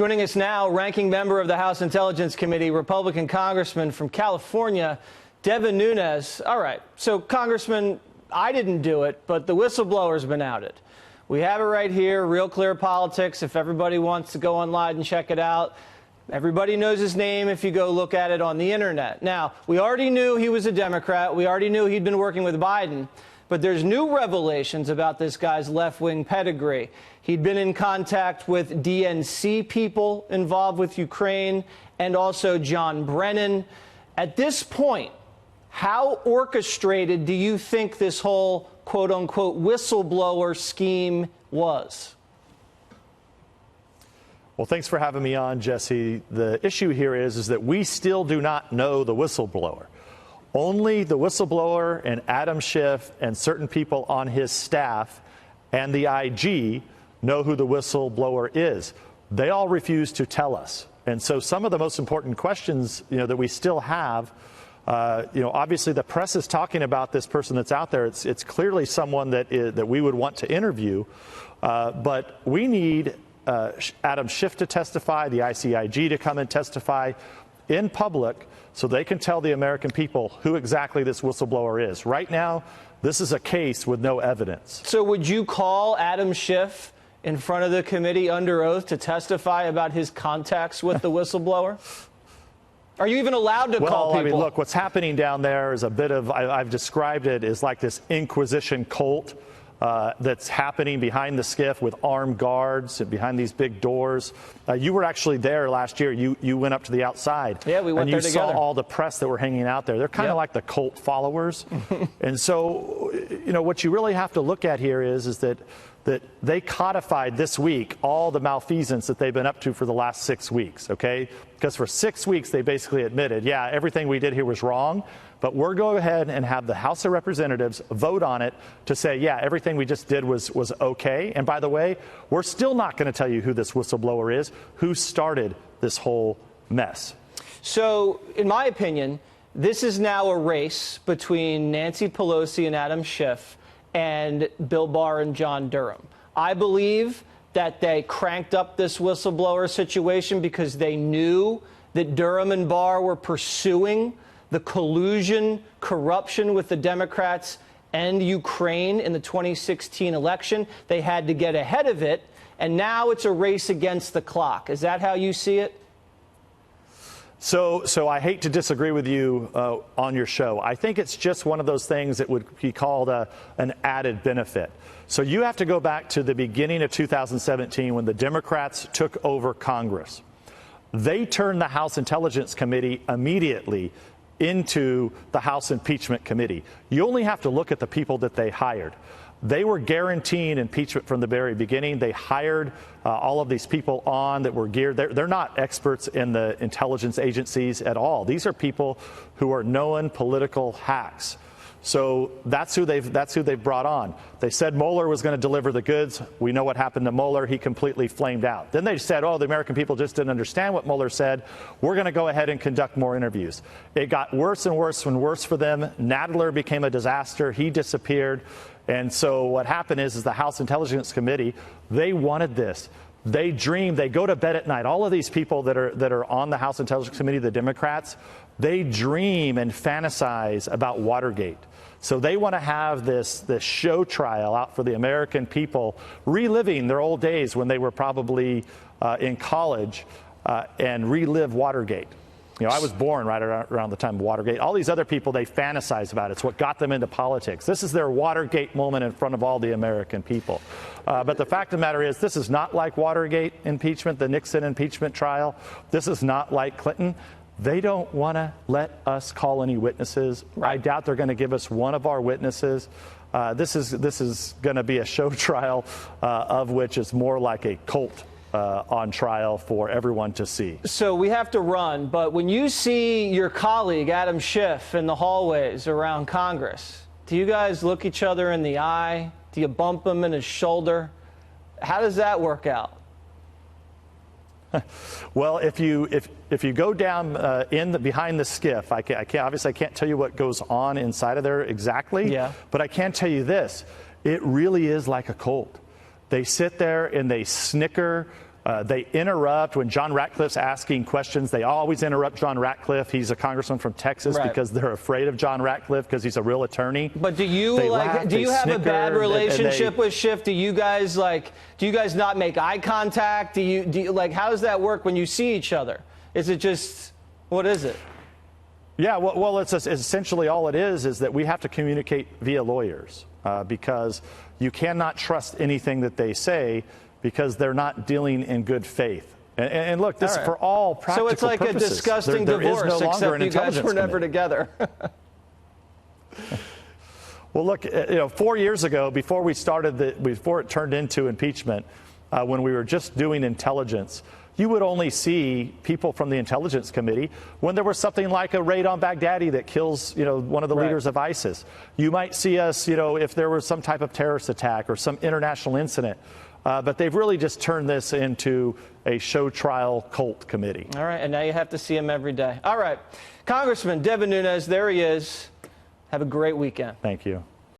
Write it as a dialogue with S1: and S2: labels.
S1: Joining us now, ranking member of the House Intelligence Committee, Republican Congressman from California, Devin Nunes. All right, so Congressman, I didn't do it, but the whistleblower's been outed. We have it right here, Real Clear Politics, if everybody wants to go online and check it out. Everybody knows his name if you go look at it on the internet. Now, we already knew he was a Democrat. We already knew he'd been working with Biden. But there's new revelations about this guy's left-wing pedigree. He'd been in contact with DNC people involved with Ukraine and also John Brennan. At this point, how orchestrated do you think this whole quote-unquote whistleblower scheme was?
S2: Well, thanks for having me on, Jesse. The issue here is that we still do not know the whistleblower. Only the whistleblower and Adam Schiff and certain people on his staff and the IG know who the whistleblower is. They all refuse to tell us. And so some of the most important questions, that we still have, obviously the press is talking about this person that's out there. It's clearly someone that we would want to interview, but we need Adam Schiff to testify, the ICIG to come and testify in public so they can tell the American people who exactly this whistleblower is. Right now, this is a case with no evidence.
S1: So would you call Adam Schiff in front of the committee under oath to testify about his contacts with the whistleblower? Are you even allowed to call people?
S2: I mean, look, what's happening down there is a bit of, I've described it as like this Inquisition cult that's happening behind the skiff with armed guards and behind these big doors. You were actually there last year. You went up to the outside.
S1: Yeah, we went there together.
S2: And you saw all the press that were hanging out there. They're kind of like the cult followers. And so, what you really have to look at here is that they codified this week all the malfeasance that they've been up to for the last 6 weeks, okay? Because for 6 weeks, they basically admitted, yeah, everything we did here was wrong, but we're going ahead and have the House of Representatives vote on it to say, yeah, everything we just did was okay. And by the way, we're still not going to tell you who this whistleblower is, who started this whole mess.
S1: So, in my opinion, this is now a race between Nancy Pelosi and Adam Schiff and Bill Barr and John Durham. I believe that they cranked up this whistleblower situation because they knew that Durham and Barr were pursuing the collusion, corruption with the Democrats and Ukraine in the 2016 election. They had to get ahead of it, and now it's a race against the clock. Is that how you see it?
S2: So I hate to disagree with you on your show. I think it's just one of those things that would be called an added benefit. So you have to go back to the beginning of 2017 when the Democrats took over Congress. They turned the House Intelligence Committee immediately into the House Impeachment Committee. You only have to look at the people that they hired. They were guaranteeing impeachment from the very beginning. They hired all of these people on that were geared. They're not experts in the intelligence agencies at all. These are people who are known political hacks. So that's who they've brought on. They said Mueller was going to deliver the goods. We know what happened to Mueller. He completely flamed out. Then they said, oh, the American people just didn't understand what Mueller said. We're going to go ahead and conduct more interviews. It got worse and worse and worse for them. Nadler became a disaster. He disappeared. And so what happened is the House Intelligence Committee, they wanted this. They dreamed, they go to bed at night. All of these people that are on the House Intelligence Committee, the Democrats, they dream and fantasize about Watergate. So they want to have this show trial out for the American people, reliving their old days when they were probably in college and relive Watergate. I was born right around the time of Watergate. All these other people, they fantasize about it. It's what got them into politics. This is their Watergate moment in front of all the American people. But the fact of the matter is, this is not like Watergate impeachment, the Nixon impeachment trial. This is not like Clinton. They don't want to let us call any witnesses. I doubt they're going to give us one of our witnesses. This is going to be a show trial of which is more like a cult on trial for everyone to see.
S1: So we have to run, but when you see your colleague, Adam Schiff, in the hallways around Congress, do you guys look each other in the eye? Do you bump him in his shoulder? How does that work out?
S2: Well, if you go down behind the skiff, I can't tell you what goes on inside of there exactly.
S1: Yeah.
S2: But I can tell you this: it really is like a cult. They sit there and they snicker. They interrupt when John Ratcliffe's asking questions. They always interrupt John Ratcliffe. He's a congressman from Texas because they're afraid of John Ratcliffe because he's a real attorney.
S1: But do you have a bad relationship with Schiff? Do you guys not make eye contact? Do you how does that work when you see each other? Is it just, what is it?
S2: Yeah, well, it's essentially all it is that we have to communicate via lawyers because you cannot trust anything that they say because they're not dealing in good faith. And look, this for all practical purposes.
S1: So it's like a disgusting divorce, except you guys were never together.
S2: Well, look, 4 years ago, before it turned into impeachment, when we were just doing intelligence, you would only see people from the Intelligence Committee when there was something like a raid on Baghdadi that kills, one of the leaders of ISIS. You might see us, if there was some type of terrorist attack or some international incident. But they've really just turned this into a show trial cult committee.
S1: All right, and now you have to see him every day. All right, Congressman Devin Nunes, there he is. Have a great weekend.
S2: Thank you.